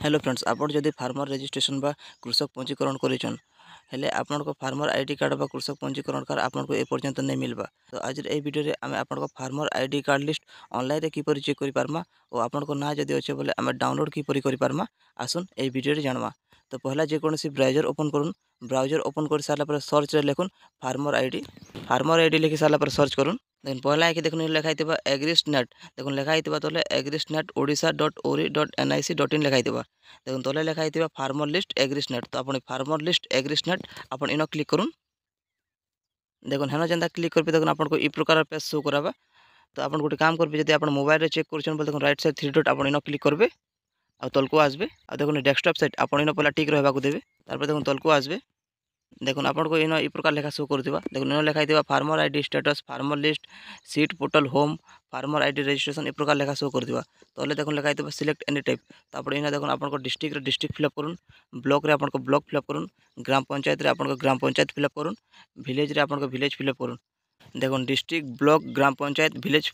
Hello friends, आपण जदि farmer registration बा कृषक पंजीकरण करिछन हेले आपण को फार्मर आईडी कार्ड बा कृषक पंजीकरण कार्ड आपण को ए पर्यंत नहीं मिलबा। तो आज ए वीडियो रे आमे आपण को farmer ID card list online रे किपरि चेक करि पारमा और आपण को ना जदि अच्छे बोले आमे डाउनलोड किपरि करि पारमा आसुन ए वीडियो रे जानवा। तो पहला जे कोनसी ब्राउजर ओपन करूँ, ब्राउजर ओपन कर सारा पर सर्च रे लिखुन फार्मर आईडी लिखि सारा पर सर्च करूँ। देखो पहला कि देखो लिखाई एग्रिस्ट नेट देखो लिखाई तले एग्रिस्ट नेट odisha.ori.nic.in लिखाई देखो तले लिखाई फार्मर लिस्ट एग्रिस्ट नेट। तो अपनी फार्मर लिस्ट एग्रिस्ट नेट अपन इन क्लिक करूँ। देखो हेन जेनता क्लिक कर देखो आपको ई प्रकार पेज शो कराबा। तो आप गोटे काम करेंगे जब आप मोबाइल रे चेक कर देखो राइट साइड थ्री डट आप इन क्लिक करेंगे आ तलको आसबे आ देखो डेस्कटॉप साइट आप इन पहला टिक रहा देवे तार देखो तलको आसबे। देखो आपको इन ई प्रकार लेखा शो करथिबा। देखो इन लिखाई farmer ID status farmer list sheet portal home farmer ID registration ए प्रकार लेखा शो करथिबा। तले देखो लिखाई सिलेक्ट एनी टाइप। तो आप इन देखो आपको डिस्ट्रिक्ट फिलअप करूँ, ब्लॉक रे आपको ब्लॉक फिलअप करूँ, ग्राम पंचायत रे आपको ग्राम पंचायत फिलअप करूँ, विलेज रे आपको विलेज फिलअप करूँ। देखो डिस्ट्रिक्ट ब्लॉक ग्राम पंचायत विलेज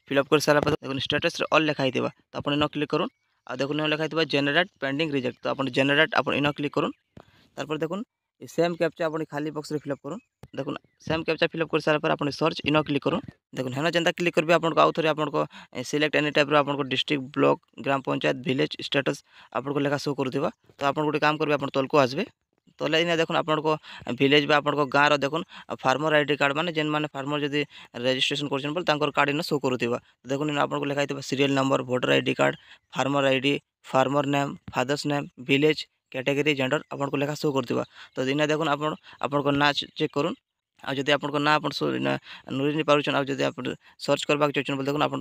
फिलअप कर सारा देखो स्टेटस रे ऑल लिखाई तो आप इन क्लिक करूँ। आ देखो इन लिखाई जेनेरेट पेंडिंग रिजेक्ट। तो आप जेनेरेट आप इन क्लिक करूँ। तारपर देखो सेम कैप्चा अपनी खाली बॉक्स रे फिलअप करूँ। देखो सेम कैप्चा फिलअप कर सारा पर अपनी सर्च इन क्लिक करूँ। देखो हेन जेनता क्लिक करेंगे आपको आउ थे आपको सिलेक्ट एनी टाइप आपको डिस्ट्रिक्ट ब्लॉक ग्राम पंचायत विलेज स्टेटस आपको लेखा शो करथिबा। तो आप गोटे काम करेंगे आप तलको आसबे। तले इन देखो आपको विलेज बा आपको गाँव देखो फार्मर आईडी कार्ड माने जेन माने फार्मर जदि रजिस्ट्रेशन करछन बोल तांकर कार्ड इन शो करथिबा। देखो इन आपको लिखाई serial number voter ID card farmer ID farmer name father's name village category gender आपको लेखा शो करथिबा। तो दिन देखो आपको ना चेक करूँ आ जदि आपको ना आप नुरी नहीं पार्छन आ जदि आप सर्च करबा चाहछन बोल देखो आप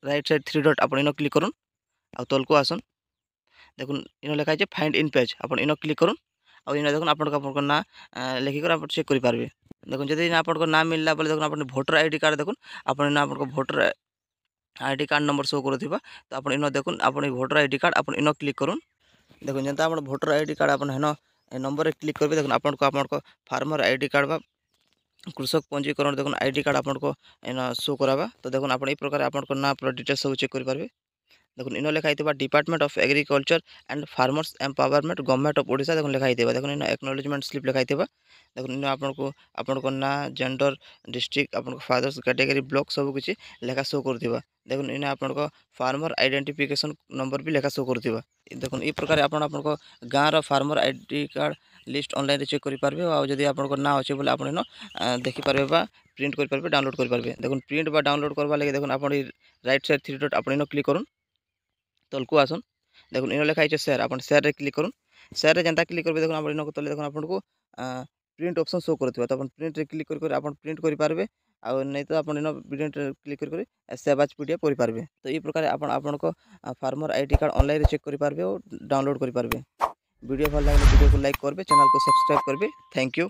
राइट साइड थ्री डट आप इन क्लिक करूँ आ तलको आसन। देखो इन लिखाई फाइंड इन पेज आप इन क्लिक करूँ आ इन देखो आपको ना लिखिक आप चेक करेंगे। देखो जदि आपको ना मिलला बोले देखो आप भोटर आईडी कार्ड देखो आप आपको voter ID card number show करथिबा। तो आप इन देखो आप भोटर आईडी कार्ड आप इन क्लिक करूँ। देखो जनता आप भोटर आईडी कार्ड आप हेन नंबर क्लिक करेंगे। देखो आपको फार्मर आईडी कार्ड बा कृषक पंजीकरण देखो आईडी कार्ड आपको इन शो कराबा। तो देखो आप प्रकार आपको ना पूरा डिटेल्स सब चेक करेंगे। देखो इन लिखाई department of agriculture and farmers empowerment government of Odisha देखो लिखाई देखो इन एक्नॉलेजमेंट स्लिप लिखाई देखो इन आपको ना जेंडर डिस्ट्रिक्ट आपको फादर्स कैटेगरी ब्लॉक सब किसी लेखा शो करथिबा। देखो इन आपको फार्मर आइडेंटिफिकेशन नंबर भी लेखा शो करथिबा। देखो ई प्रकार आपको गाँव रो farmer ID card list online check करेंगे। आ जदि आपको ना अच्छे बोले आप देखिपारे बा प्रिंट करेंगे डाउनलोड करेंगे। देखो प्रिंट बा डाउनलोड करवा लगे देखो आप राइट साइड थ्री डट आप क्लिक करूँ तलको आसन। देखो इन लिखाई शेयर आप शेयर रे क्लिक करूँ। शेयर रे जनता क्लिक करेंगे देखो आप इन तले देखो आपको प्रिंट ऑप्शन शो करथिबा। तो आप प्रिंट रे क्लिक कर आप प्रिंट करि पारबे आ नहीं तो आप इन प्रिंट रे क्लिक कर सेव एज पीडीएफ करि पारबे। तो ई प्रकार आपनको farmer ID card online check करि पारबे और डाउनलोड करि पारबे। वीडियो भल लगे वीडियो को लाइक करबे, चैनल को सब्सक्राइब करबे। Thank you.